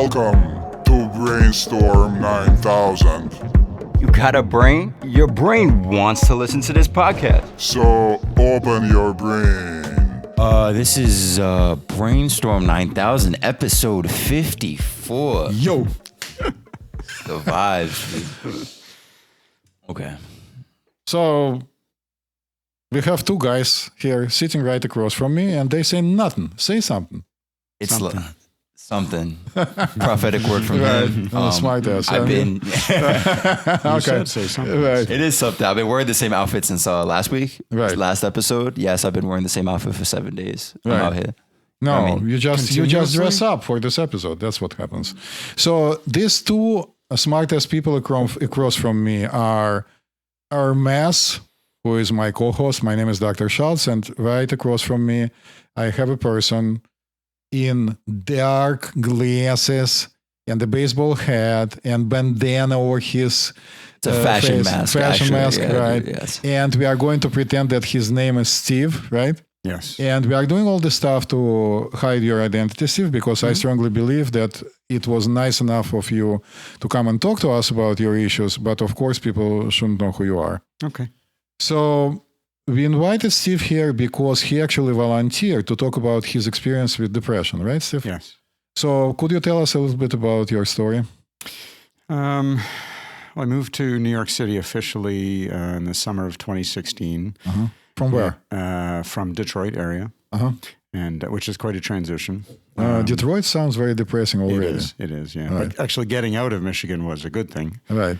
Welcome to Brainstorm 9000. You got a brain? Your brain wants to listen to this podcast. So open your brain. This is Brainstorm 9000, episode 54. Yo. The vibes, dude. Okay. So we have two guys here sitting right across from me, and they say nothing. Say something. It's something. Prophetic word from him. Smart ass. I've been... Okay. Say something. Right. It is something. I've been wearing the same outfit since last week. Right. Last episode. Yes, I've been wearing the same outfit for 7 days. I'm Right. out here. No, I mean, you just continuously? dress up for this episode. That's what happens. So these two smartest people across from me are Mass, who is my co-host. My name is Dr. Schultz, and right across from me, I have a person in dark glasses and a baseball hat and bandana over his It's a fashion face. mask. Fashion mask, yeah, right? Yes. And we are going to pretend that his name is Steve, right? Yes. And we are doing all this stuff to hide your identity, Steve, because I strongly believe that it was nice enough of you to come and talk to us about your issues. But of course, people shouldn't know who you are. Okay. So we invited Steve here because he actually volunteered to talk about his experience with depression, right, Steve? Yes. So could you tell us a little bit about your story? Well, I moved to New York City officially in the summer of 2016. From where? From Detroit area, Uh-huh. and which is quite a transition. Detroit sounds very depressing already. It is, yeah. Right. But actually getting out of Michigan was a good thing. Right.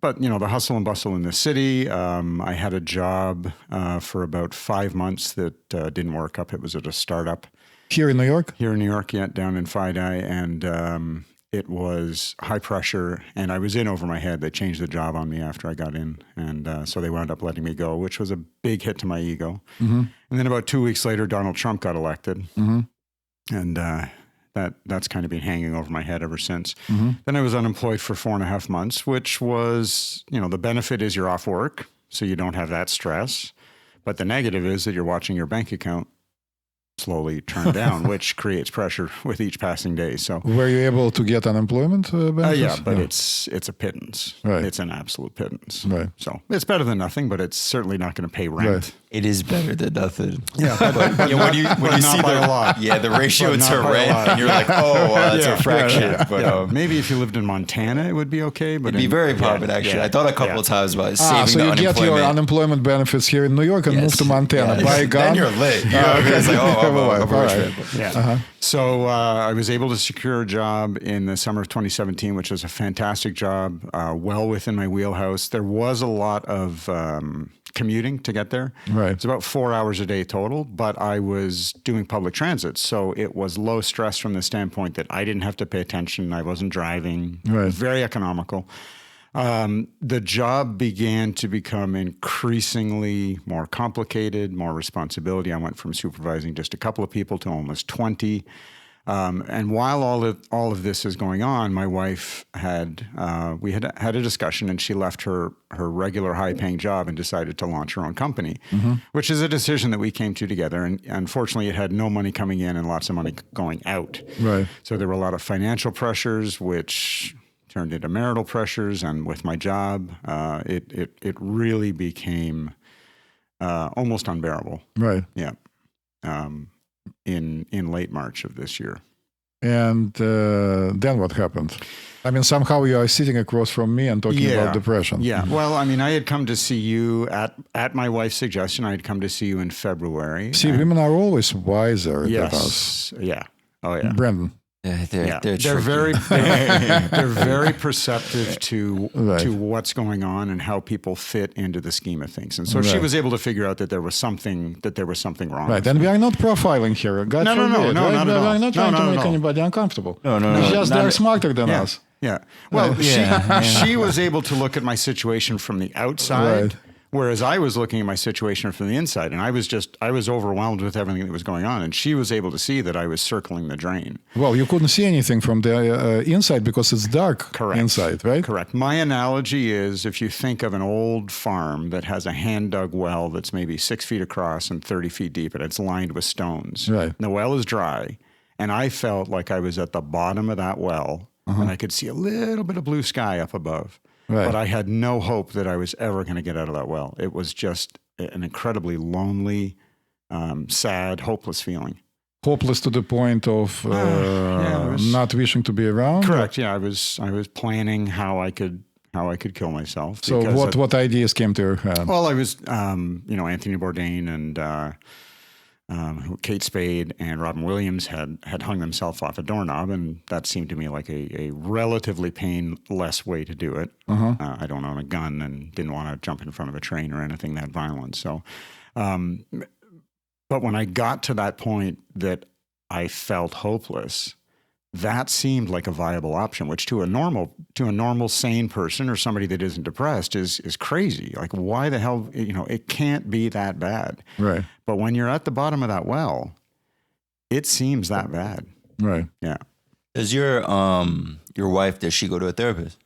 But, you know, the hustle and bustle in the city, I had a job for about 5 months that didn't work up. It was at a startup Here in New York? here in New York, down in Fidei, and it was high pressure, and I was in over my head. They changed the job on me after I got in, and so they wound up letting me go, which was a big hit to my ego. And then about 2 weeks later, Donald Trump got elected, and that's kind of been hanging over my head ever since. Then I was unemployed for 4.5 months, which was, you know, the benefit is you're off work, so you don't have that stress, but the negative is that you're watching your bank account slowly turn down, which creates pressure with each passing day. So, Were you able to get unemployment benefits? yeah, but it's a pittance. Right. It's an absolute pittance. Right. So it's better than nothing, but it's certainly not going to pay rent. Right. It is better than nothing. Yeah, but Yeah, when you not see by the a lot. yeah the ratio But not to by a rent, lot. and you're like, oh, that's Yeah, a fraction. yeah, But yeah. Maybe if you lived in Montana, it would be okay. But it'd be very profit actually. I thought a couple of times about saving So the you get your unemployment benefits here in New York and Yes. move to Montana. Yes. Buy a gun. Then you're lit. It's like, oh, I'm a All rich right. man. Yeah. So I was able to secure a job in the summer of 2017, which was a fantastic job, well within my wheelhouse. There was a lot of commuting to get there. Right. It's about 4 hours a day total, but I was doing public transit. So it was low stress from the standpoint that I didn't have to pay attention. I wasn't driving. Right. It was very economical. The job began to become increasingly more complicated, more responsibility. I went from supervising just a couple of people to almost 20. And while all of this is going on, my wife we had a discussion, and she left her regular high-paying job and decided to launch her own company, which is a decision that we came to together. And unfortunately, it had no money coming in and lots of money going out. Right. So there were a lot of financial pressures, which turned into marital pressures. And with my job, it really became almost unbearable. Right. Yeah. In late March of this year. And then what happened? I mean, somehow you are sitting across from me and talking about depression. Yeah. Well, I mean, I had come to see you at my wife's suggestion. I had come to see you in February. See, women are always wiser than us. Yes. Yeah. Oh, yeah. Brandon. Yeah, they're They're tricky. very perceptive to Right. to what's going on and how people fit into the scheme of things. And so she Right. was able to figure out that there was something wrong. Right. And we are not profiling here. God No, no, no, forbid, no, right? not at We all. are not No, trying no, to no, make no. anybody uncomfortable. No, It's just not- they're smarter than Yeah. us. Yeah. Well, Yeah. she was able to look at my situation from the outside, Right. whereas I was looking at my situation from the inside, and I was overwhelmed with everything that was going on, and she was able to see that I was circling the drain. Well, you couldn't see anything from the inside because it's dark Correct. inside, right? Correct. My analogy is if you think of an old farm that has a hand-dug well that's maybe 6 feet across and 30 feet deep, and it's lined with stones. Right. The well is dry, And I felt like I was at the bottom of that well, and I could see a little bit of blue sky up above. Right. But I had no hope that I was ever going to get out of that well. It was just an incredibly lonely, sad, hopeless feeling. Hopeless to the point of not wishing to be around. Correct. Yeah, I was planning how I could kill myself. So what ideas came to your head? Well, I was Anthony Bourdain and Kate Spade and Robin Williams had hung themselves off a doorknob, and that seemed to me like a relatively painless way to do it. I don't own a gun and didn't want to jump in front of a train or anything that violent. So, but when I got to that point that I felt hopeless, that seemed like a viable option, which to a normal sane person or somebody that isn't depressed is crazy. Like, why the hell, it can't be that bad. Right. But when you're at the bottom of that well, it seems that bad. Right. Yeah. Does your wife, does she go to a therapist?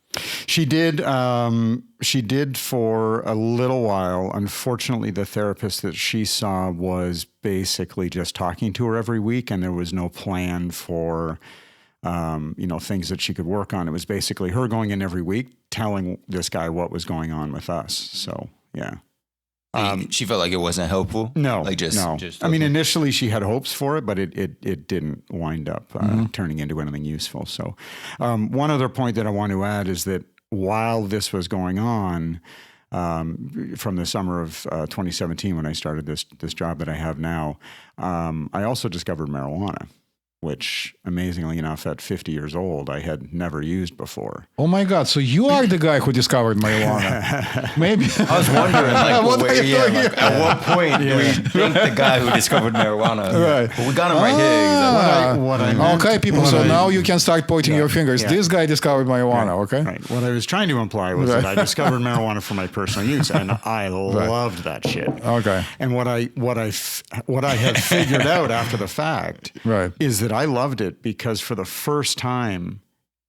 She did. She did for a little while. Unfortunately, the therapist that she saw was basically just talking to her every week, and there was no plan for things that she could work on. It was basically her going in every week, telling this guy what was going on with us. So, yeah. She felt like it wasn't helpful? No, Like no. I mean, initially she had hopes for it, but it didn't wind up turning into anything useful. So one other point that I want to add is that while this was going on, from the summer of 2017, when I started this job that I have now, I also discovered marijuana, which amazingly enough, at 50 years old, I had never used before. Oh my God! So you are the guy who discovered marijuana? Maybe. I was wondering, like, What are you doing here? at what point do we think the guy who discovered marijuana? Right. But we got him right here. What I meant- Okay, people. what So I- now you can start pointing your fingers. yeah. This guy discovered marijuana. Okay. Right. What I was trying to imply was that I discovered marijuana for my personal use, and I loved that shit. Okay. And what I have figured out after the fact Right. is that I loved it because for the first time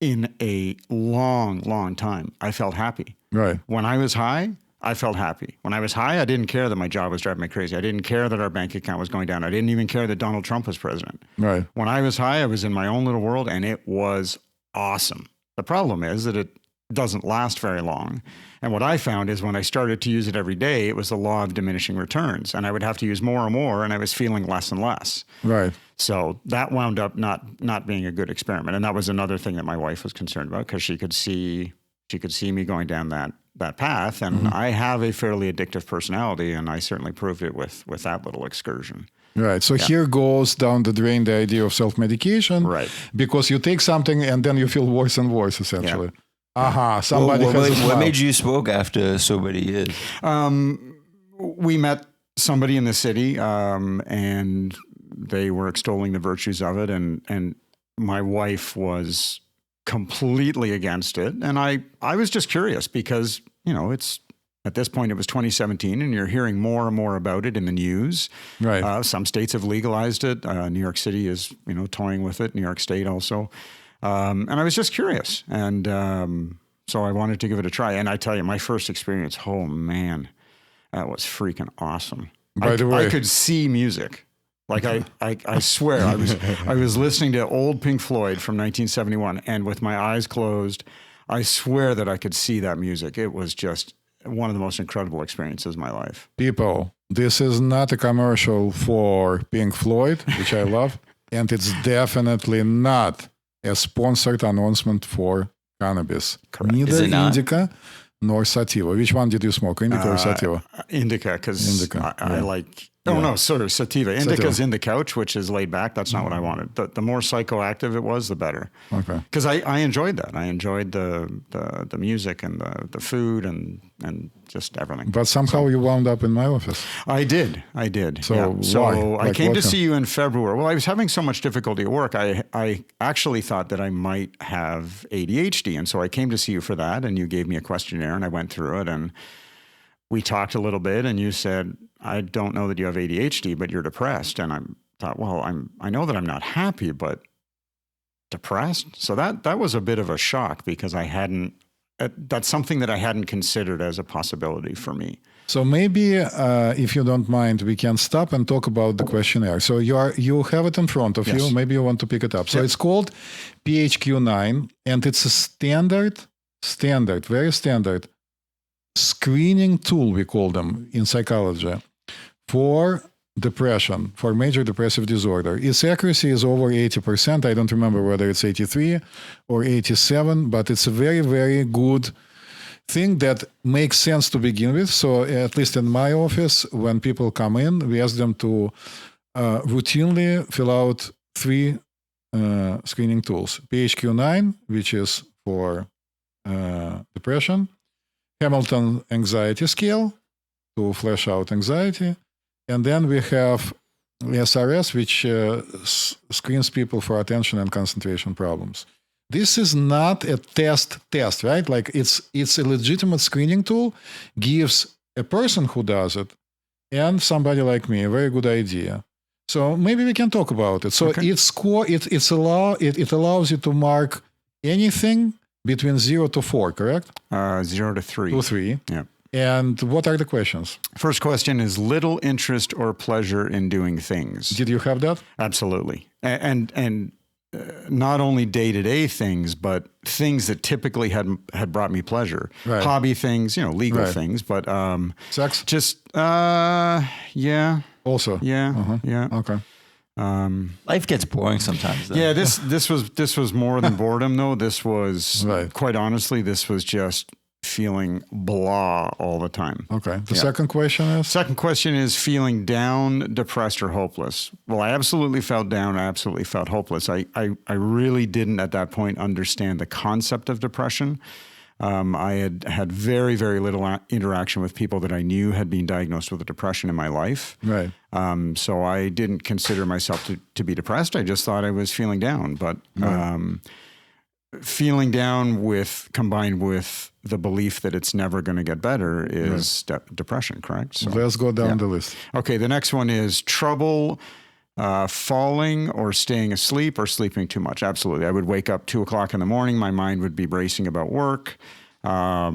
in a long, long time, I felt happy. Right. When I was high, I felt happy. When I was high, I didn't care that my job was driving me crazy. I didn't care that our bank account was going down. I didn't even care that Donald Trump was president. Right. When I was high, I was in my own little world, and it was awesome. The problem is that it doesn't last very long. And what I found is when I started to use it every day, it was the law of diminishing returns. And I would have to use more and more, and I was feeling less and less. Right. So that wound up not being a good experiment. And that was another thing that my wife was concerned about, because she could see me going down that path. And I have a fairly addictive personality, and I certainly proved it with that little excursion. Right. So here goes down the drain the idea of self-medication. Right. Because you take something and then you feel worse and worse, essentially. Somebody what, has a what smile. made you smoke after sober years? We met somebody in the city, and they were extolling the virtues of it, and my wife was completely against it, and I was just curious because it's at this point it was 2017, and you're hearing more and more about it in the news. Right. Some states have legalized it. New York City is toying with it. New York State also. And I was just curious. And so I wanted to give it a try. And I tell you, my first experience, oh man, that was freaking awesome. By the way, I could see music. Like I swear, I was listening to old Pink Floyd from 1971, and with my eyes closed, I swear that I could see that music. It was just one of the most incredible experiences of my life. people, this is not a commercial for Pink Floyd, which I love, and it's definitely not a sponsored announcement for cannabis. Correct. Neither Is it not? indica nor sativa. Which one did you smoke, indica or sativa? Indica, because Indica, I yeah. like. Oh no, sorry, sativa. Indica's in the couch, which is laid back. That's not what I wanted. The more psychoactive it was, the better. Okay. Because I enjoyed that. I enjoyed the music and the food and just everything. But somehow you wound up in my office. I did. So yeah. So why? I Like, came what to see you in February. Well, I was having so much difficulty at work. I actually thought that I might have ADHD, and so I came to see you for that. And you gave me a questionnaire, and I went through it, and we talked a little bit. And you said, I don't know that you have ADHD, but you're depressed. And I thought, well, I know that I'm not happy, but depressed. So that was a bit of a shock because that's something that I hadn't considered as a possibility for me. So maybe, if you don't mind, we can stop and talk about the questionnaire. So you have it in front of you. Maybe you want to pick it up. So it's called PHQ-9, and it's a standard, very standard screening tool, we call them in psychology, for depression, for major depressive disorder. Its accuracy is over 80%. I don't remember whether it's 83 or 87, but it's a very, very good thing that makes sense to begin with. So at least in my office, when people come in, we ask them to routinely fill out 3 screening tools. PHQ-9, which is for depression, Hamilton Anxiety Scale to flesh out anxiety, and then we have SRS, which screens people for attention and concentration problems. This is not a test, right? Like it's a legitimate screening tool, gives a person who does it and somebody like me a very good idea. So maybe we can talk about it. So it allows you to mark anything between 0 to 4, correct? 0 to 3. To 3. Yeah. And what are the questions? First question is little interest or pleasure in doing things. Did you have that? Absolutely. And not only day-to-day things, but things that typically had brought me pleasure. Right. Hobby things, legal things, but Sex? just yeah. Also. Yeah. Yeah. Okay. Life gets boring sometimes, though. Yeah, this was more than boredom though. This was quite honestly, this was just feeling blah all the time. Okay. The second question is? Second question is feeling down, depressed, or hopeless. Well, I absolutely felt down. I absolutely felt hopeless. I really didn't at that point understand the concept of depression. I had very, very little interaction with people that I knew had been diagnosed with a depression in my life. Right. So I didn't consider myself to be depressed. I just thought I was feeling down. But feeling down combined with the belief that it's never going to get better is depression, correct? So, let's go down the list. Okay, the next one is trouble falling or staying asleep or sleeping too much. Absolutely. I would wake up 2:00 in the morning. My mind would be racing about work. I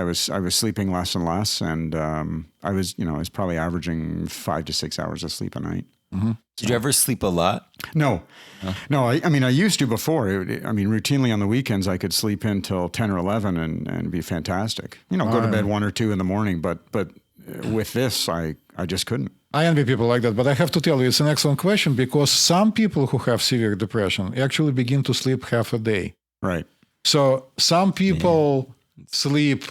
was sleeping less and less, and I was probably averaging 5 to 6 hours of sleep a night. Mm-hmm. Did you ever sleep a lot? No. I mean, I used to before. Routinely on the weekends, I could sleep in till 10 or 11 and be fantastic. Go to bed 1 or 2 in the morning. But with this, I just couldn't. I envy people like that, but I have to tell you, it's an excellent question because some people who have severe depression actually begin to sleep half a day. Right. So some people sleep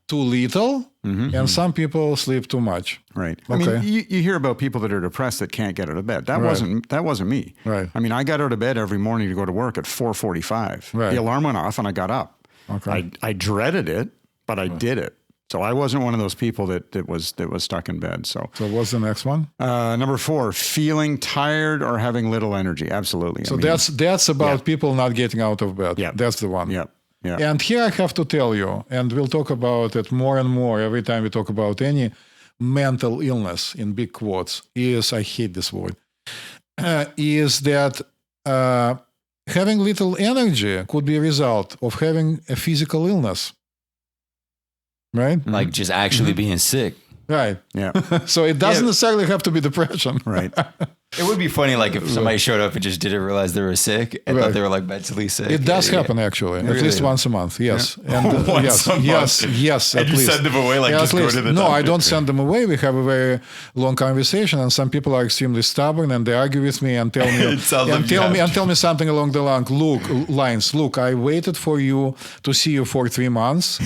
too little, and some people sleep too much. Right. Okay. I mean, you hear about people that are depressed that can't get out of bed. That wasn't me. Right. I mean, I got out of bed every morning to go to work at 4:45. Right. The alarm went off and I got up. Okay. I dreaded it, but I did it. So I wasn't one of those people that was stuck in bed. So what's the next one? Number 4, feeling tired or having little energy. Absolutely. So that's about people not getting out of bed. Yeah. That's the one. Yeah. Yeah. And here I have to tell you, and we'll talk about it more and more every time we talk about any mental illness, in big quotes, I hate this word, is that having little energy could be a result of having a physical illness. Right? Like just actually being sick. Right. Yeah. So it doesn't necessarily have to be depression. Right. It would be funny, like if somebody showed up and just didn't realize they were sick and thought they were like mentally sick. It does happen actually, at least once a month. Yes, and yes. And at you least. send them away, like just go to the No, doctor. I don't send them away. We have a very long conversation, and some people are extremely stubborn, and they argue with me and tell me something along the lines. Look, I waited for you to see you for 3 months,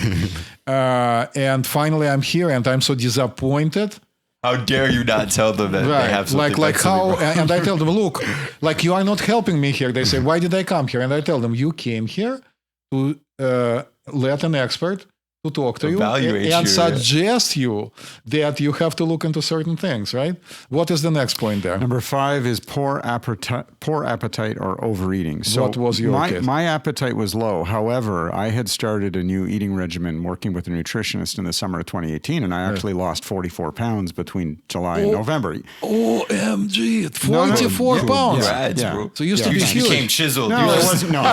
and finally I'm here, and I'm so disappointed. How dare you not tell them that they have something like how? And I tell them, look, like you are not helping me here. They say, why did I come here? And I tell them, you came here to let an expert to talk to you and suggest you that you have to look into certain things, right? What is the next point there? Number 5 is poor appetite or overeating. So what was your case? My appetite was low. However, I had started a new eating regimen working with a nutritionist in the summer of 2018, and I actually lost 44 pounds between July and November. OMG, 44 pounds. Yeah. Bro. So you used to be just huge. became chiseled. No, you it wasn't. No.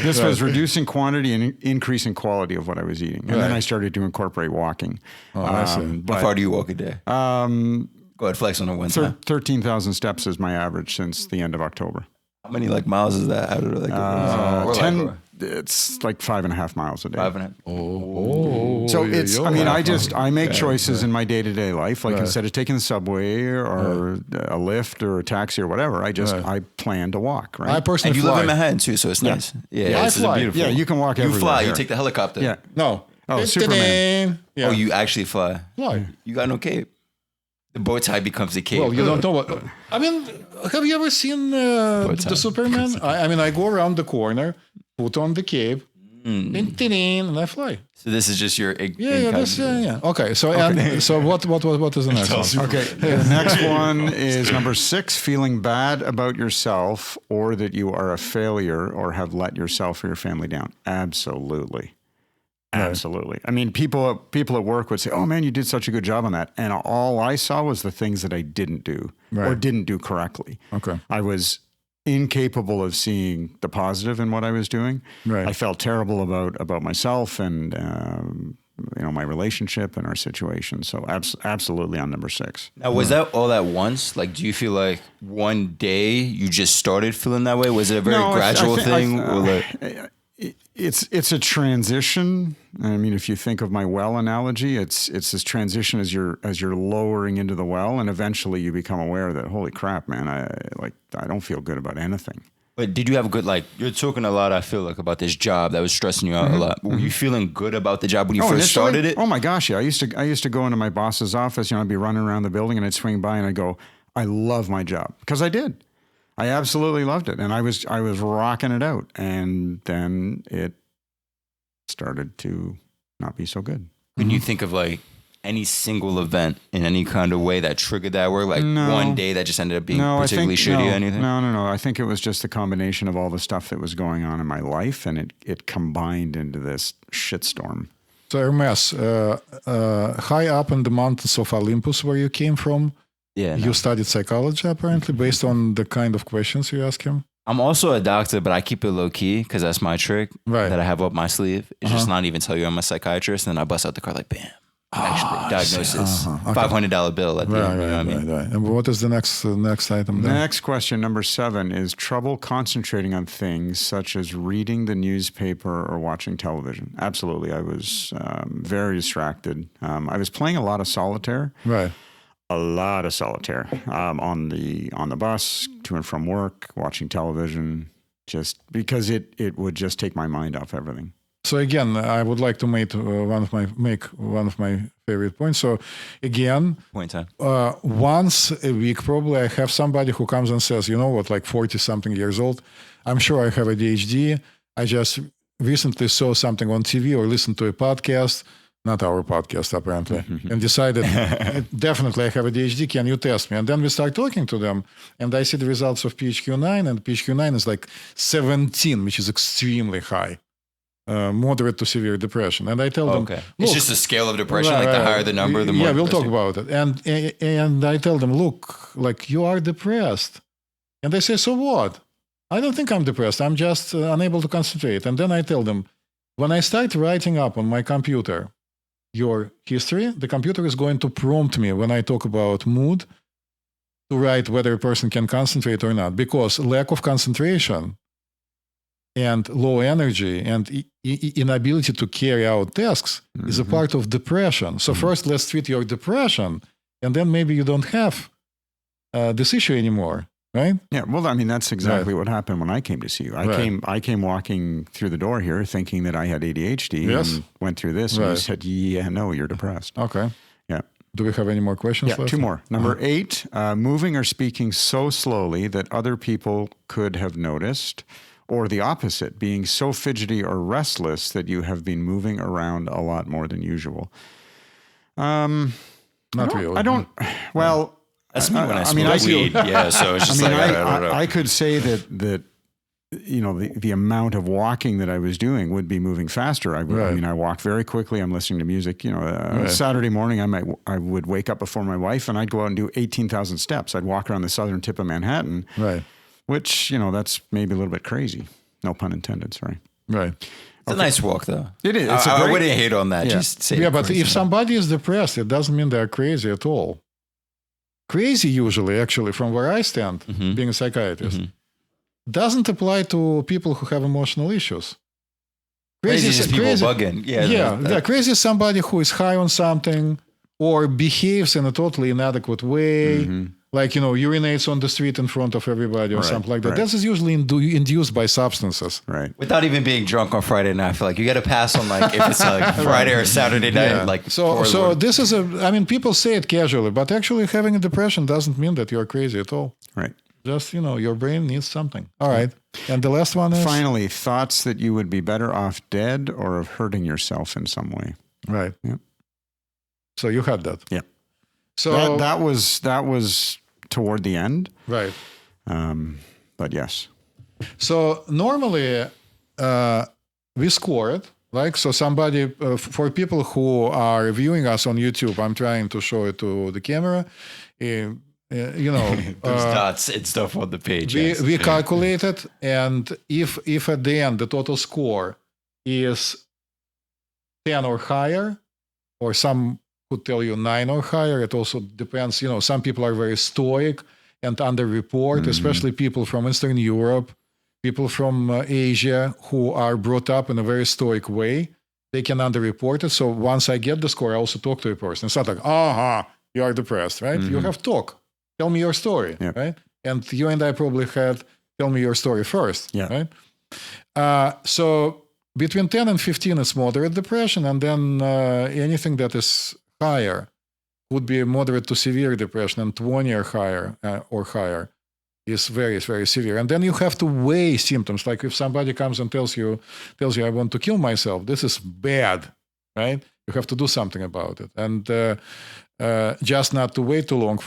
This was reducing quantity quantity and increase in quality of what I was eating. And then I started to incorporate walking. I see. How far do you walk a day? Go ahead, flex on a Wednesday. 13,000 steps is my average since the end of October. How many like miles is that? How do like 10, it's like 5.5 miles a day. 5.5. So it's, I mean, I make choices in my day-to-day life. Like instead of taking the subway or a Lyft or a taxi or whatever, I plan to walk, right? I personally And you fly. live in Manhattan too, so it's nice. Yeah, I this is fly. beautiful. Yeah, you can walk You everywhere. fly. You here. take the helicopter. Yeah. No. Oh, Superman. Yeah. Oh, you actually fly. Fly. You got no cape. The bow tie becomes a cape. Well, you don't know what. I mean, have you ever seen the Superman? I mean, I go around the corner, put on the cape, and I fly. So this is just your Yeah. Okay. So and so what is the next one? Okay. The next one is number 6, feeling bad about yourself or that you are a failure or have let yourself or your family down. Absolutely. Absolutely. I mean, people at work would say, "Oh man, you did such a good job on that," and all I saw was the things that I didn't do or didn't do correctly. Okay. I was incapable of seeing the positive in what I was doing. Right. I felt terrible about myself and my relationship and our situation. So absolutely on number 6. Now, was that all at once? Like, do you feel like one day you just started feeling that way? Was it a very gradual thing? It's a transition. I mean, if you think of my well analogy, it's this transition as you're lowering into the well, and eventually you become aware that holy crap, man, I don't feel good about anything. But did you have a good, like, you're talking a lot, I feel like, about this job that was stressing you out a lot. Were you feeling good about the job when you first initially? started it? Oh my gosh, yeah. I used to go into my boss's office, I'd be running around the building and I'd swing by and I'd go, I love my job. Because I did. I absolutely loved it. And I was rocking it out. And then it started to not be so good. Can you think of like any single event in any kind of way that triggered that word? Like one day that just ended up being particularly shitty or anything? No. I think it was just a combination of all the stuff that was going on in my life, and it combined into this shitstorm. So Hermes, high up in the mountains of Olympus where you came from, you studied psychology apparently based on the kind of questions you ask him? I'm also a doctor, but I keep it low key because that's my trick that I have up my sleeve. It's just not even tell you I'm a psychiatrist, and then I bust out the card like, bam. Actually, diagnosis, $500 bill at the end. You know what I mean? Right. And what is the next item there? Next question, number 7, is trouble concentrating on things such as reading the newspaper or watching television. Absolutely. I was very distracted. I was playing a lot of solitaire. Right. A lot of solitaire on the bus, to and from work, watching television, just because it would just take my mind off everything. So again, I would like to make one of my favorite points. So again, once a week, probably I have somebody who comes and says, you know what, like 40 something years old, I'm sure I have ADHD. I just recently saw something on TV or listened to a podcast, not our podcast apparently, and decided definitely I have ADHD. Can you test me? And then we start talking to them, and I see the results of PHQ-9, and PHQ-9 is like 17, which is extremely high. Moderate to severe depression, and I tell them, look, it's just a scale of depression. Like the higher the number, the more. Yeah, we'll talk about it. And I tell them, look, like you are depressed, and they say, so what? I don't think I'm depressed. I'm just unable to concentrate. And then I tell them, when I start writing up on my computer your history, the computer is going to prompt me when I talk about mood to write whether a person can concentrate or not, because lack of concentration and low energy and inability to carry out tasks is a part of depression. So first, let's treat your depression, and then maybe you don't have this issue anymore, right? Yeah, well, I mean, that's exactly what happened when I came to see you. I came walking through the door here thinking that I had ADHD and went through this, and you said, yeah, no, you're depressed. Okay. Yeah. Do we have any more questions? Yeah, 2 more. Number 8, moving or speaking so slowly that other people could have noticed. Or the opposite, being so fidgety or restless that you have been moving around a lot more than usual. Not really. I don't. Well, that's me when I smoke weed. Yeah, so it's just I don't know. I could say that the amount of walking that I was doing would be moving faster. I mean, I walk very quickly. I'm listening to music. Saturday morning, I would wake up before my wife, and I'd go out and do 18,000 steps. I'd walk around the southern tip of Manhattan. Right. Which, that's maybe a little bit crazy. No pun intended, sorry. Right. It's a nice walk, though. It is. I wouldn't hate on that. Yeah. Just say Yeah, but if somebody is depressed, it doesn't mean they're crazy at all. Crazy usually, actually, from where I stand, being a psychiatrist, doesn't apply to people who have emotional issues. Crazy is just people bugging. Yeah, crazy is somebody who is high on something or behaves in a totally inadequate way, like, urinates on the street in front of everybody or something like that. This is usually induced by substances. Right. Without even being drunk on Friday night, I feel like you got to pass on, like, if it's like Friday or Saturday night. Like, so this is people say it casually, but actually having a depression doesn't mean that you're crazy at all. Right. Just, your brain needs something. All right. And the last one is? Finally, thoughts that you would be better off dead or of hurting yourself in some way. Right. Yeah. So you had that. Yeah. So that was toward the end. Right. But yes. So normally we score it. Like, so somebody, for people who are viewing us on YouTube, I'm trying to show it to the camera. There's dots and stuff on the page. We calculate it, and if at the end the total score is 10 or higher, or some could tell you 9 or higher, it also depends. Some people are very stoic and underreport, especially people from Eastern Europe, people from Asia who are brought up in a very stoic way. They can underreport it. So once I get the score, I also talk to a person. It's not like, you are depressed, right? You have talk. Tell me your story, right? And you and I probably had tell me your story first, right? So between 10 and 15 is moderate depression, and then anything that is higher would be moderate to severe depression, and 20 or higher is very, very severe. And then you have to weigh symptoms. Like if somebody comes and tells you, I want to kill myself, this is bad, right? You have to do something about it. And just not to wait too long,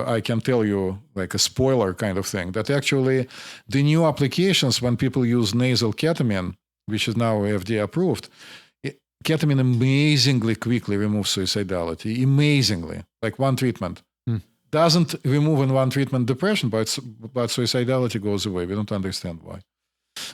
I can tell you, like a spoiler kind of thing, that actually the new applications, when people use nasal ketamine, which is now FDA approved, ketamine amazingly quickly removes suicidality. Amazingly. Like one treatment. Doesn't remove in one treatment depression, but suicidality goes away. We don't understand why.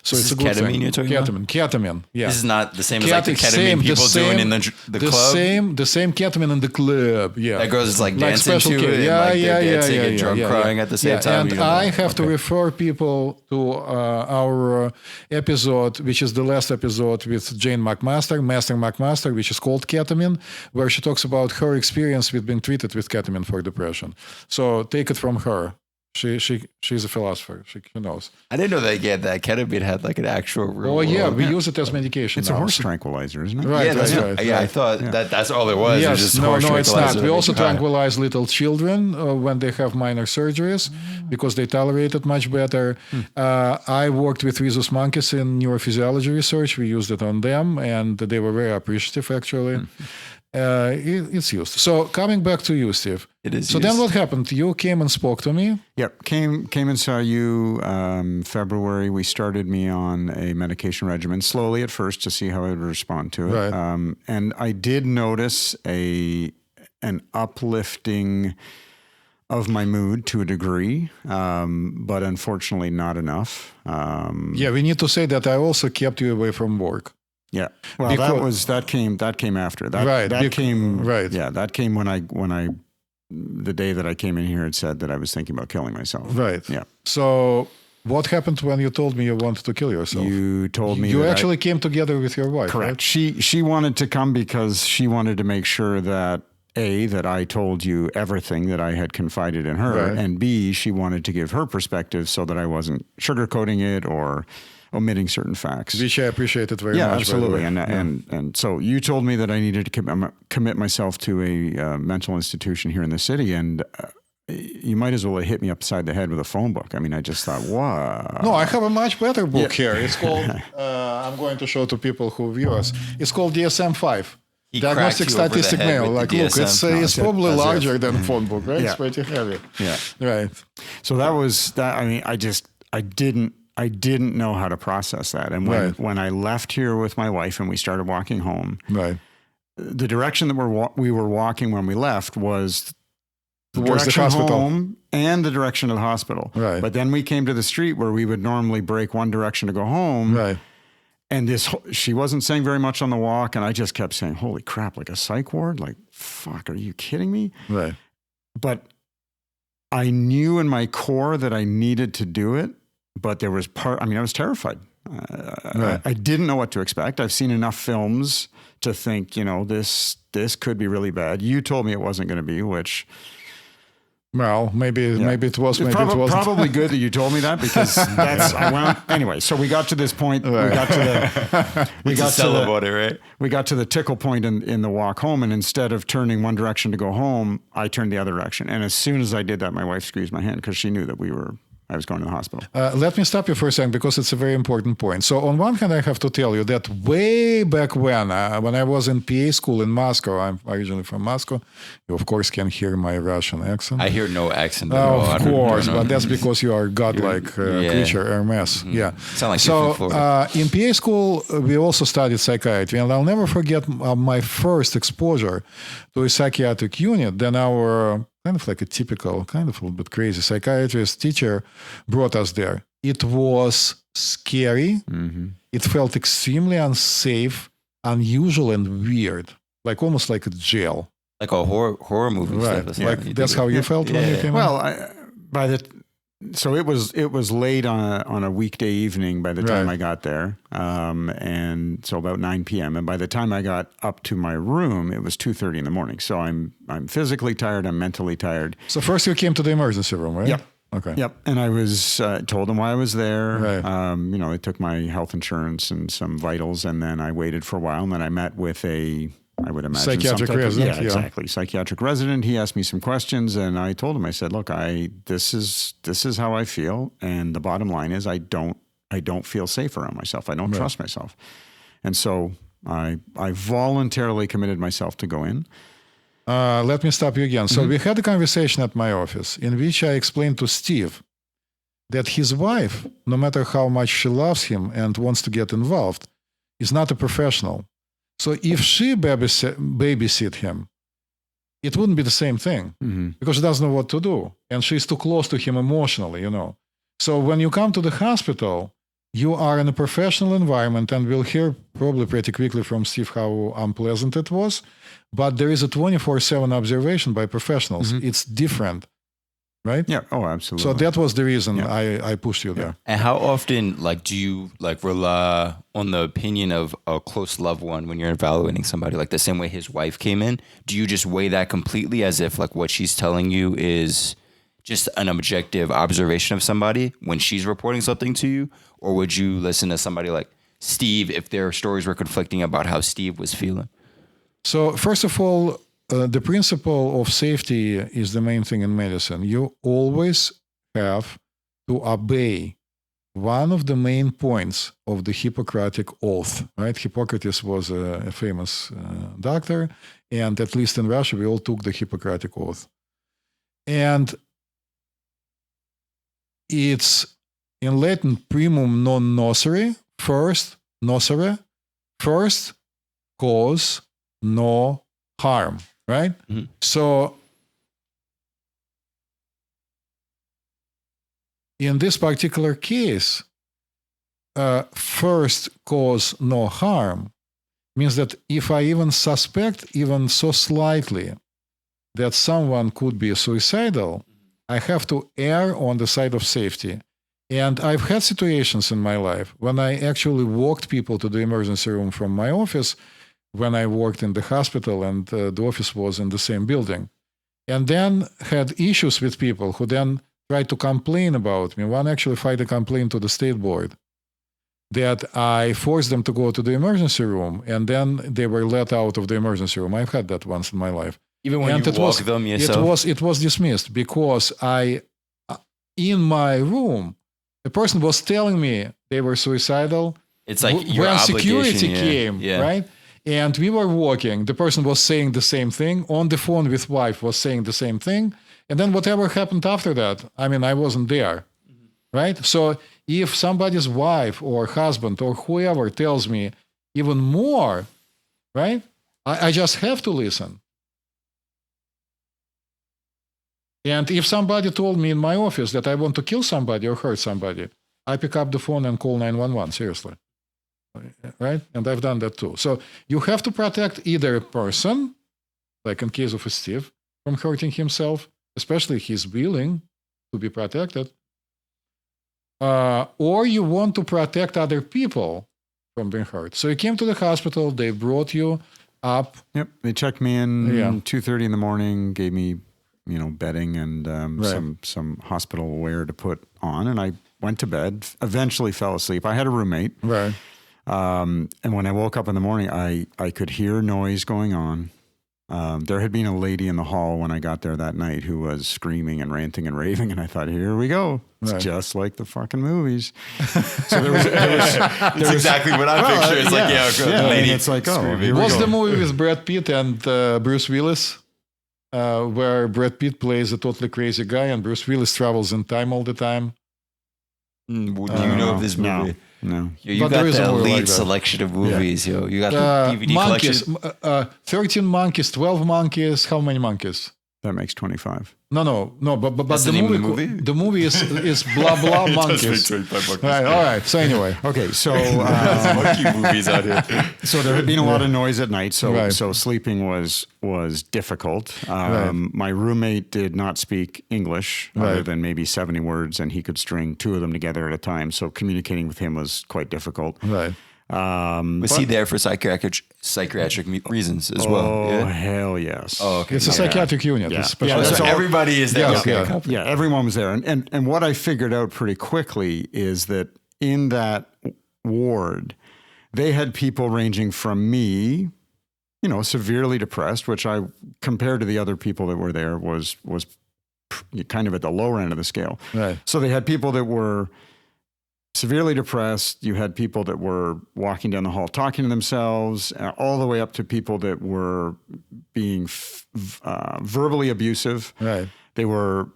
So it's a good ketamine thing. You're talking about? Ketamine, yeah. This is not the same as like the ketamine people doing in the club? The same ketamine in the club, yeah. That girl's like dancing to it, yeah, and like yeah, they're dancing yeah, and drunk crying at the same time. And I have to refer people to our episode, which is the last episode with Jane McMaster, which is called Ketamine, where she talks about her experience with being treated with ketamine for depression. So take it from her. She's a philosopher. She knows. I didn't know that ketamine had like an actual real. Oh yeah, we use it as medication. It's now. a horse tranquilizer, isn't it? Right. Right. I thought that's all it was. Yes, It was just no, horse it's not. We also tranquilizer. tranquilize little children when they have minor surgeries because they tolerate it much better. I worked with rhesus monkeys in neurophysiology research. We used it on them, and they were very appreciative, actually. It's used. So coming back to you, Steve. It is. So then what happened? You came and spoke to me. Yep. Came and saw you February. We started me on a medication regimen slowly at first to see how I would respond to it. Right. And I did notice an uplifting of my mood to a degree, but unfortunately not enough. We need to say that I also kept you away from work. Yeah. Well, that came after that. Right. That came. Right. Yeah. That came when I the day that I came in here had said that I was thinking about killing myself. Right. Yeah. So what happened when you told me you wanted to kill yourself? You told me you that actually came together with your wife. Correct. Right? She wanted to come because she wanted to make sure that that I told you everything that I had confided in her, right. and B, she wanted to give her perspective so that I wasn't sugarcoating it or omitting certain facts. Which I appreciated very much. Yeah, absolutely. By the way. And so you told me that I needed to commit myself to a mental institution here in the city, and you might as well have hit me upside the head with a phone book. I mean, I just thought, wow. No, I have a much better book here. It's called, I'm going to show to people who view us. It's called DSM-5. Diagnostic Statistic Mail. Like, look, it's probably larger than a phone book, right? Yeah. It's pretty heavy. Yeah. Right. So that was that. I mean, I didn't know how to process that. And when I left here with my wife and we started walking home, right, the direction that we were walking when we left was the towards direction the hospital home and the direction of the hospital. Right. But then we came to the street where we would normally break one direction to go home. Right. she wasn't saying very much on the walk, and I just kept saying, holy crap, like a psych ward? Like, fuck, are you kidding me? Right. But I knew in my core that I needed to do it, but there was I was terrified. Right. I didn't know what to expect. I've seen enough films to think, this could be really bad. You told me it wasn't going to be, which... Well, maybe it was, maybe it wasn't. Probably good that you told me that, because anyway, so we got to this point. Right. We got to the tickle point in the walk home, and instead of turning one direction to go home, I turned the other direction. And as soon as I did that, my wife squeezed my hand because she knew that I was going to the hospital. Let me stop you for a second, because it's a very important point. So on one hand, I have to tell you that way back when I was in PA school in Moscow, I'm originally from Moscow. You, of course, can hear my Russian accent. I hear no accent at all. Of course, but that's because you are godlike creature, Hermes. Mm-hmm. Yeah. Sound like you're from Florida. In PA school, we also studied psychiatry, and I'll never forget my first exposure to a psychiatric unit. Then our kind of like a typical, kind of a little bit crazy psychiatrist teacher brought us there. It was scary. Mm-hmm. It felt extremely unsafe, unusual, and weird, like almost like a jail. Like a horror movie. Right. Stuff, like that's how you felt when you came in? Well, so it was late on a weekday evening by the time I got there, and so about 9 p.m. And by the time I got up to my room, it was 2:30 in the morning. So I'm physically tired. I'm mentally tired. So first you came to the emergency room, right? Yep. Okay. Yep. And I was told them why I was there. Right. They took my health insurance and some vitals, and then I waited for a while, and then I met with I would imagine psychiatric resident. Yeah, exactly. Psychiatric resident. He asked me some questions, and I told him, I said, look, this is how I feel. And the bottom line is I don't feel safe around myself. I don't trust myself. And so I voluntarily committed myself to go in. Let me stop you again. So we had a conversation at my office in which I explained to Steve that his wife, no matter how much she loves him and wants to get involved, is not a professional. So if she babysit him, it wouldn't be the same thing because she doesn't know what to do. And she's too close to him emotionally, So when you come to the hospital, you are in a professional environment, and we'll hear probably pretty quickly from Steve how unpleasant it was. But there is a 24/7 observation by professionals. It's different. Right? Yeah. Oh, absolutely. So that was the reason I pushed you there. And how often, do you rely on the opinion of a close loved one when you're evaluating somebody? Like the same way his wife came in, do you just weigh that completely as if what she's telling you is just an objective observation of somebody when she's reporting something to you, or would you listen to somebody like Steve if their stories were conflicting about how Steve was feeling? So first of all, the principle of safety is the main thing in medicine. You always have to obey one of the main points of the Hippocratic Oath, right? Hippocrates was a famous doctor, and at least in Russia, we all took the Hippocratic Oath. And it's in Latin primum non nocere, first nocere, first cause no harm. Right? Mm-hmm. So in this particular case, first cause no harm means that if I even suspect, even so slightly, that someone could be suicidal, I have to err on the side of safety. And I've had situations in my life when I actually walked people to the emergency room from my office when I worked in the hospital, and the office was in the same building. And then had issues with people who then tried to complain about me. One actually filed a complaint to the state board that I forced them to go to the emergency room, and then they were let out of the emergency room. I've had that once in my life. Even when you walk them yourself? It was dismissed because in my room, the person was telling me they were suicidal. It's like your when obligation, security came, right? And we were walking. The person was saying the same thing. On the phone with wife was saying the same thing. And then whatever happened after that, I wasn't there, right? So if somebody's wife or husband or whoever tells me even more, right, I just have to listen. And if somebody told me in my office that I want to kill somebody or hurt somebody, I pick up the phone and call 911, seriously. right? And I've done that too. So you have to protect either a person, like in case of Steve, from hurting himself, especially he's willing to be protected, or you want to protect other people from being hurt. So you came to the hospital, they brought you up. Yep, they checked me in 2:30 in the morning, gave me, bedding and some hospital wear to put on, and I went to bed. Eventually fell asleep. I had a roommate, Right. And when I woke up in the morning, I could hear noise going on. There had been a lady in the hall when I got there that night who was screaming and ranting and raving, and I thought, here we go. It's just like the fucking movies. So there was That's exactly what I picture. It's lady. It's like, What's the movie with Brad Pitt and Bruce Willis, where Brad Pitt plays a totally crazy guy and Bruce Willis travels in time all the time? Do you know of this movie? No. You But got there is the a movie elite like that. selection of movies, yo. You got the DVD monkeys, collection. 13 monkeys, 12 monkeys. How many monkeys? That makes 25. No. But That's the the name of movie, the movie? the movie is blah blah monkeys. Right. All right. So anyway, Okay, so Monkey movies out here. so there had been a lot of noise at night, so Right. so sleeping was difficult. My roommate did not speak English other Right. than maybe 70 words, and he could string two of them together at a time. So communicating with him was quite difficult. right. Was he there for psychiatric reasons as well? Oh Yeah. hell yes! Oh, okay. It's a psychiatric unit. Yeah. It's special. Yeah, that's So all- everybody is there. Yes, Okay, yeah. copy. Yeah, everyone was there. And what I figured out pretty quickly is that in that ward, they had people ranging from me, severely depressed, which I, compared to the other people that were there, was kind of at the lower end of the scale. Right. So they had people that were severely depressed. You had people that were walking down the hall talking to themselves, all the way up to people that were being verbally abusive. Right. They were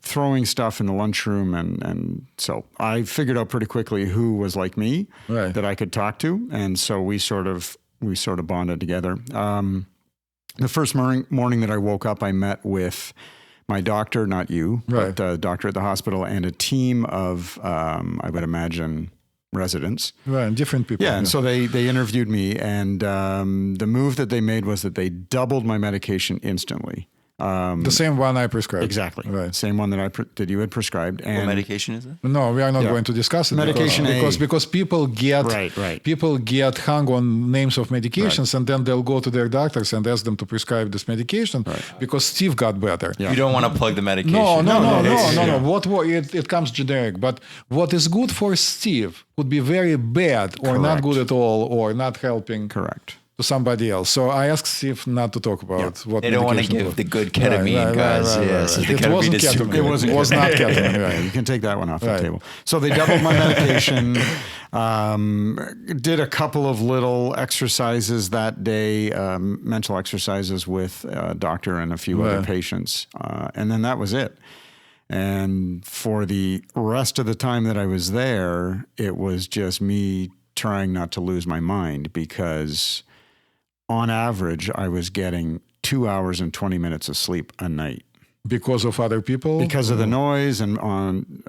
throwing stuff in the lunchroom, and so I figured out pretty quickly who was like me Right. that I could talk to, and so we sort of bonded together. The first morning that I woke up, I met with my doctor, not you, Right. but the doctor at the hospital, and a team of, I would imagine, residents. Right. Different people. Yeah, and so they interviewed me, and the move that they made was that they doubled my medication instantly. The same one I prescribed. Exactly. Right. Same one that you had prescribed. What And medication is it? No, we are not Yeah. going to discuss it. Medication A. because people get Right. people get hung on names of medications, and then they'll go to their doctors and ask them to prescribe this medication because Steve got better. Yeah. You don't want to plug the medication. No. It comes generic. But what is good for Steve could be very bad or not Correct. good at all or not helping correct. to somebody else. So I asked Steve not to talk about what They don't want to medication give was. the good ketamine, guys. So the It wasn't ketamine is super ketamine. good. It was not ketamine. Yeah, Right. you can take that one off Right. the table. So they doubled my medication, did a couple of little exercises that day, mental exercises with a doctor and a few other Right. patients. And then that was it. And for the rest of the time that I was there, it was just me trying not to lose my mind, because on average, I was getting 2 hours and 20 minutes of sleep a night. Because of other people? Because of the noise, and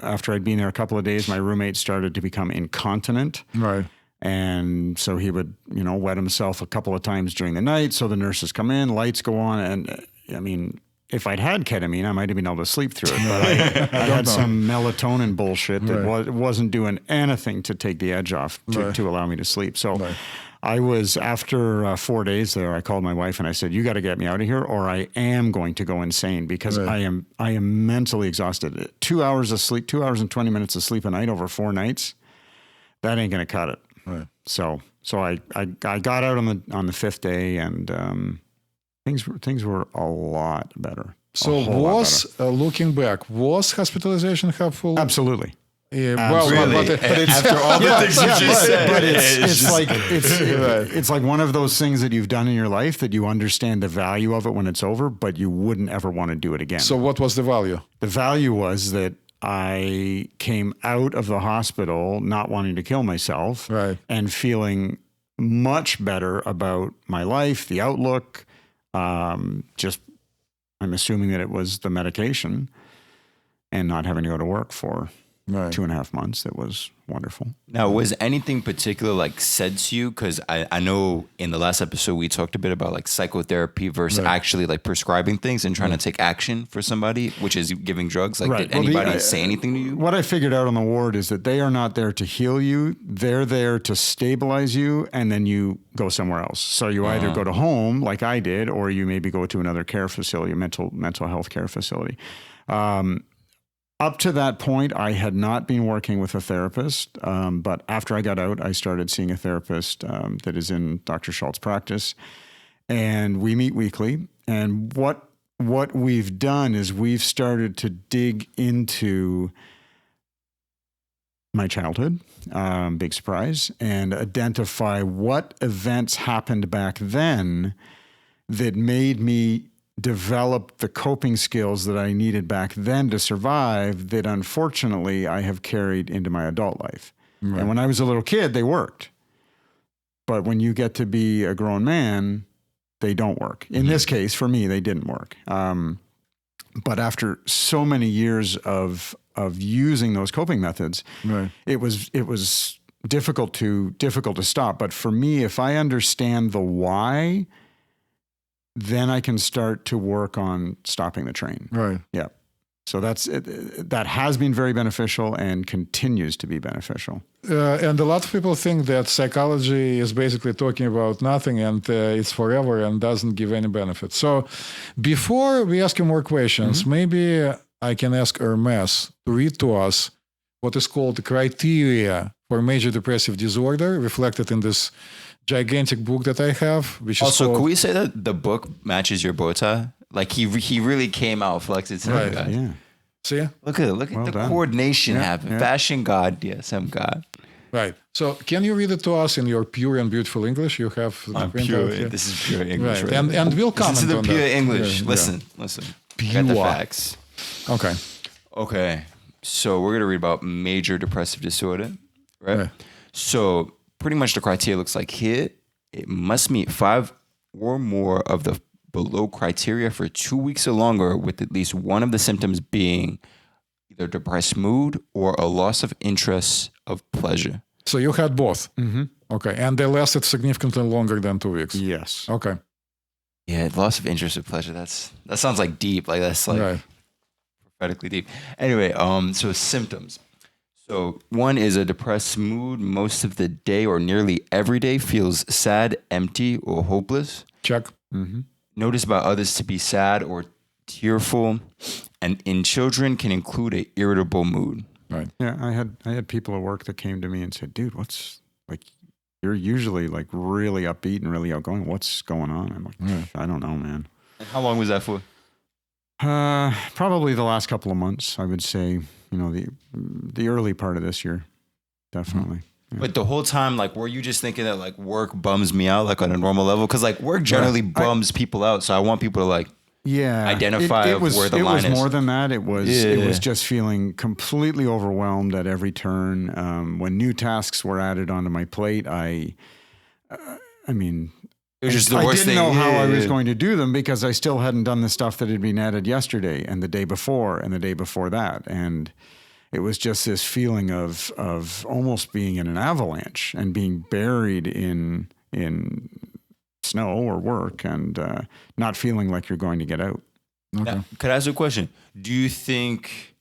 after I'd been there a couple of days, my roommate started to become incontinent. Right. And so he would, wet himself a couple of times during the night. So the nurses come in, lights go on. And I mean, if I'd had ketamine, I might have been able to sleep through it. But I had some melatonin bullshit that wasn't doing anything to take the edge off to allow me to sleep. So I was, after 4 days there, I called my wife and I said, you got to get me out of here, or I am going to go insane, because I am mentally exhausted. 2 hours of sleep, 2 hours and 20 minutes of sleep a night over 4 nights, that ain't going to cut it. Right. So I got out on the 5th day, and things were a lot better. So looking back, was hospiitalization helpful? Absolutely. Yeah, Really? but it's After all the things you just said, but it's it's like one of those things that you've done in your life that you understand the value of it when it's over, but you wouldn't ever want to do it again. So what was the value? The value was that I came out of the hospital not wanting to kill myself, and feeling much better about my life, the outlook. I'm assuming that it was the medication and not having to go to work for 2.5 months. It was wonderful. Now, was anything particular like said to you? Because I know in the last episode we talked a bit about like psychotherapy versus actually like prescribing things and trying to take action for somebody, which is giving drugs. Like, did anybody say anything to you? What I figured out on the ward is that they are not there to heal you. They're there to stabilize you, and then you go somewhere else. So you either go to home, like I did, or you maybe go to another care facility, a mental health care facility. Up to that point, I had not been working with a therapist, but after I got out, I started seeing a therapist that is in Dr. Schultz's practice, and we meet weekly. And what we've done is we've started to dig into my childhood, big surprise, and identify what events happened back then that made me develop the coping skills that I needed back then to survive that unfortunately I have carried into my adult life. Right. And when I was a little kid, they worked. But when you get to be a grown man, they don't work. In this case, for me, they didn't work. But after so many years of using those coping methods, it was difficult to stop. But for me, if I understand the why, then I can start to work on stopping the train. Right. Yeah. So that has been very beneficial and continues to be beneficial. And a lot of people think that psychology is basically talking about nothing and it's forever and doesn't give any benefit. So before we ask you more questions, maybe I can ask Hermes to read to us what is called the criteria for major depressive disorder, reflected in this gigantic book that I have, which is also, can we say that the book matches your bow tie? Like he really came out flexed today, guys. Yeah. See? Look at the coordination happening. Yeah. Fashion god, DSM god. Right. So can you read it to us in your pure and beautiful English? You have the pure. This is pure English. Right. And we'll comment on that. This is the pure English. Yeah. Listen. Pure. Got the facts. Okay. So we're gonna read about major depressive disorder, right? So pretty much the criteria looks like here. It must meet 5 or more of the below criteria for 2 weeks or longer, with at least one of the symptoms being either depressed mood or a loss of interest of pleasure. So you had both. Mm-hmm. Okay. And they lasted significantly longer than 2 weeks. Yes. Okay. Yeah, loss of interest of pleasure. That sounds like deep. Like that's like prophetically deep. Anyway, so symptoms. So one is a depressed mood most of the day or nearly every day, feels sad, empty, or hopeless. Check. Mm-hmm. Noticed by others to be sad or tearful, and in children can include an irritable mood. Right. Yeah, I had people at work that came to me and said, "Dude, what's like? You're usually like really upbeat and really outgoing. What's going on?" I'm like, I don't know, man. And how long was that for? Probably the last couple of months, I would say. You know, the early part of this year, definitely. Yeah. But the whole time, like, were you just thinking that like work bums me out, like on a normal level? Because like work generally bums people out, so I want people to like identify where the line is. It was more than that. It was just feeling completely overwhelmed at every turn. When new tasks were added onto my plate, I mean. It was just the worst thing. I didn't know how I was going to do them because I still hadn't done the stuff that had been added yesterday and the day before and the day before that. And it was just this feeling of almost being in an avalanche and being buried in snow or work and not feeling like you're going to get out. Okay. Now, could I ask you a question? Do you think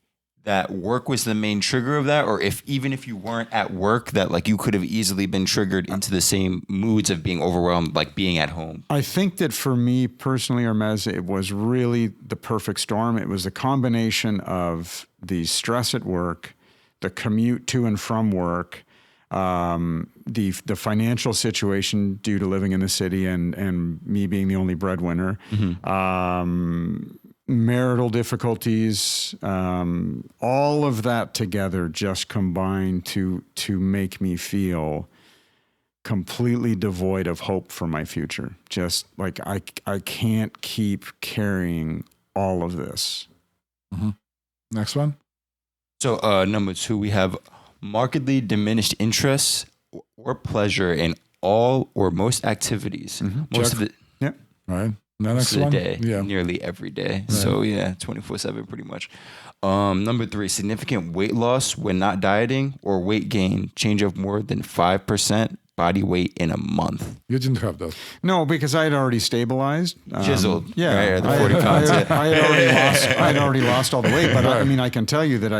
that work was the main trigger of that, or even if you weren't at work, that like you could have easily been triggered into the same moods of being overwhelmed, like being at home? I think that for me personally, Hermes, it was really the perfect storm. It was a combination of the stress at work, the commute to and from work, the financial situation due to living in the city and me being the only breadwinner, marital difficulties, all of that together just combined to make me feel completely devoid of hope for my future. Just like I can't keep carrying all of this. Mm-hmm. Next one. So number 2, we have markedly diminished interest or pleasure in all or most activities. Mm-hmm. Most of it. Yeah. Right. The next of the one? day, Yeah. nearly every day. So yeah, 24/7 pretty much. Number 3, significant weight loss when not dieting or weight gain, change of more than 5% body weight in a month. You didn't have that. No, because I had already stabilized. Chiseled, Yeah, right, at the 40 pounds. I had already lost all the weight, but I mean, I can tell you that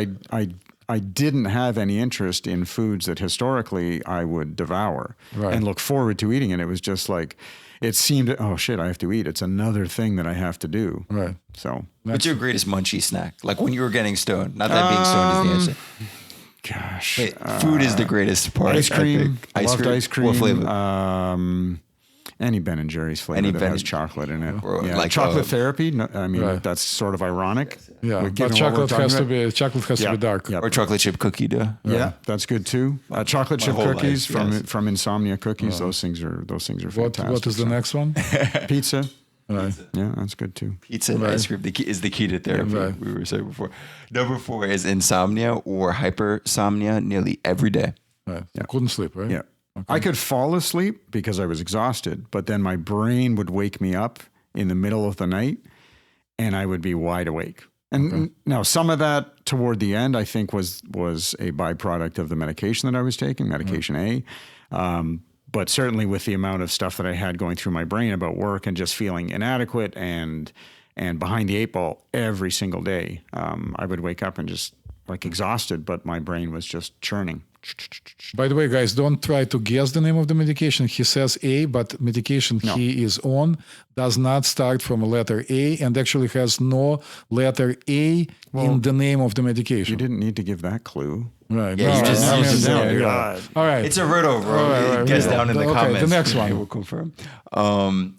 I didn't have any interest in foods that historically I would devour and look forward to eating. And it was just like, it seemed, oh shit, I have to eat. It's another thing that I have to do. Right. So, What's your greatest munchie snack? Like when you were getting stoned. Not that being stoned is the answer. gosh, Wait, food is the greatest part. ice cream. I think. Loved ice cream. What flavor? Any Ben and Jerry's flavor Any that Ben has and- chocolate in it. Or Yeah, like, chocolate therapy. No, I mean, Right. that's sort of ironic. Yeah, Given but what chocolate we're has to talking be dark. Yeah. Or chocolate chip cookie dough. Yeah, that's good too. Chocolate chip whole life, cookies yes. from Insomnia Cookies. Those things are fantastic. What is the next one? Pizza? Right. Yeah, that's good too. Pizza and ice cream is the key to therapy. Right. We were saying before. Number 4 is insomnia or hypersomnia nearly every day. Right. You couldn't sleep, right? Yeah. I could fall asleep because I was exhausted, but then my brain would wake me up in the middle of the night and I would be wide awake. And now some of that toward the end, I think was a byproduct of the medication that I was taking, medication A. But certainly with the amount of stuff that I had going through my brain about work and just feeling inadequate and behind the 8 ball every single day, I would wake up and just like exhausted, but my brain was just churning. By the way, guys, don't try to guess the name of the medication. He says A, but medication he is on does not start from a letter A and actually has no letter A in the name of the medication. You didn't need to give that clue. Right. Yeah, you just yeah. God. All right. It's a riddle, bro. All right, Guess yeah. down in the Okay, comments. the next one. We'll confirm.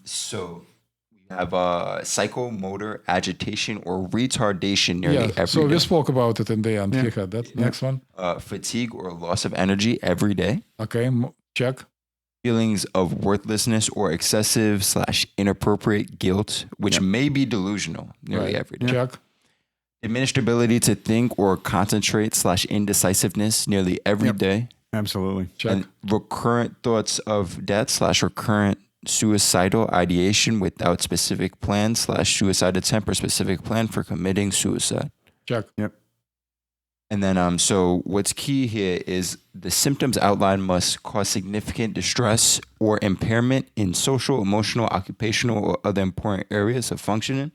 So we have psychomotor agitation or retardation nearly every so day. we spoke about it in the end. He had that. Next one. Fatigue or loss of energy every day. Okay, check. Feelings of worthlessness or excessive/inappropriate guilt, which may be delusional nearly every day. Check. Diminished ability to think or concentrate/indecisiveness nearly every day. Absolutely. Check. And recurrent thoughts of death/recurrent suicidal ideation without specific plan/suicide attempt or specific plan for committing suicide. Check. Yep. And then, so what's key here is the symptoms outlined must cause significant distress or impairment in social, emotional, occupational, or other important areas of functioning.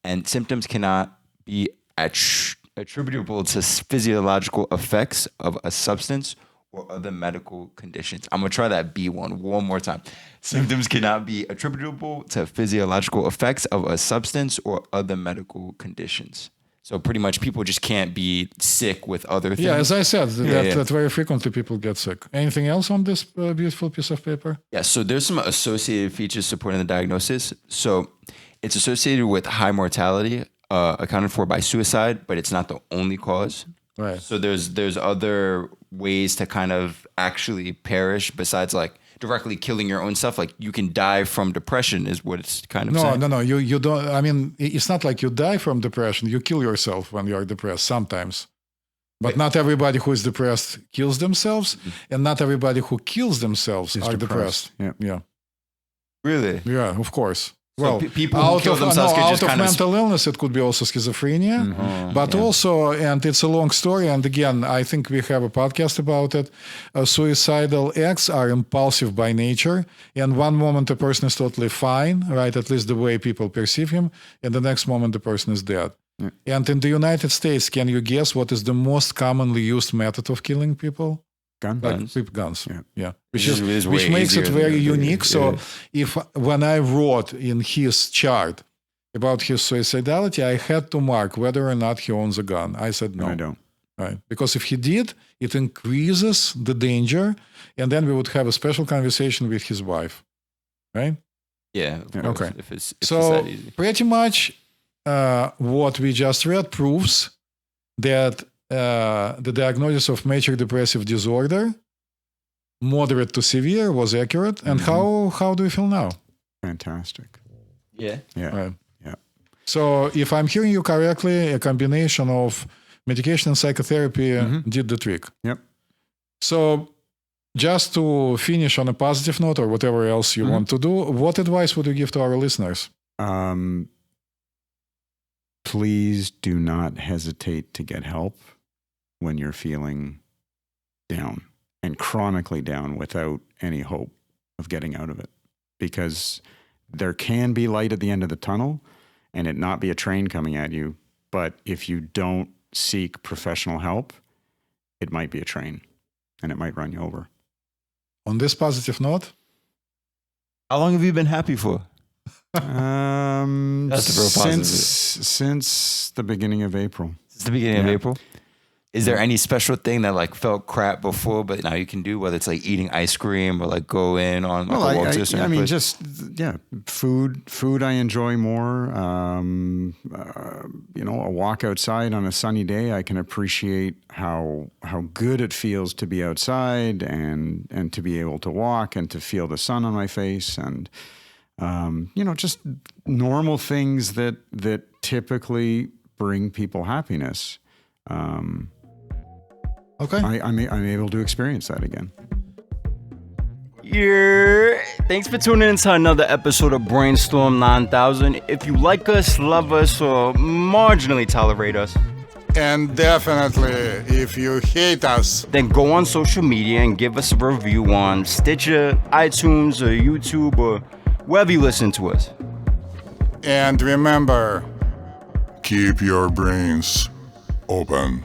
And symptoms cannot be attributable to physiological effects of a substance or other medical conditions. I'm going to try that B one more time. Symptoms cannot be attributable to physiological effects of a substance or other medical conditions. So pretty much people just can't be sick with other things. Yeah, as I said, that very frequently people get sick. Anything else on this beautiful piece of paper? Yeah, so there's some associated features supporting the diagnosis. So it's associated with high mortality, accounted for by suicide, but it's not the only cause. Right. So there's other ways to kind of actually perish besides like directly killing your own self. Like you can die from depression is what it's kind of saying. No. You don't. I mean, it's not like you die from depression. You kill yourself when you are depressed sometimes. But not everybody who is depressed kills themselves, and not everybody who kills themselves are depressed. Yeah. Really? Yeah, of course. So Well, people who kill themselves could out just of kind of mental illness, it could be also schizophrenia, but also, and it's a long story. And again, I think we have a podcast about it. Suicidal acts are impulsive by nature, and one moment a person is totally fine, right? At least the way people perceive him, and the next moment the person is dead. And in the United States, can you guess what is the most commonly used method of killing people? Guns. Like guns. Yeah. Which is Which way makes it easier very than- unique. So when I wrote in his chart about his suicidality, I had to mark whether or not he owns a gun. I said no. I don't. Right. Because if he did, it increases the danger, and then we would have a special conversation with his wife. Right? Yeah. Of course, Okay. If it's So that easy. pretty much what we just read proves that the diagnosis of major depressive disorder, moderate to severe, was accurate. And how do you feel now? Fantastic. Yeah. Yeah. Right. Yeah. So if I'm hearing you correctly, a combination of medication and psychotherapy did the trick. Yep. So just to finish on a positive note or whatever else you want to do, what advice would you give to our listeners? Please do not hesitate to get help when you're feeling down and chronically down without any hope of getting out of it. Because there can be light at the end of the tunnel and it not be a train coming at you. But if you don't seek professional help, it might be a train and it might run you over. On this positive note, how long have you been happy for? That's a real positive. Since the beginning of April. Since the beginning of April? Is there any special thing that like felt crap before, but now you can do, whether it's like eating ice cream or like go in on like a walk to a certain place? Just food I enjoy more. A walk outside on a sunny day, I can appreciate how good it feels to be outside and to be able to walk and to feel the sun on my face and just normal things that typically bring people happiness. Okay. I'm able to experience that again. Yeah. Thanks for tuning in to another episode of Brainstorm 9000. If you like us, love us, or marginally tolerate us, And definitely, if you hate us, then go on social media and give us a review on Stitcher, iTunes, or YouTube, or wherever you listen to us. and remember, keep your brains open.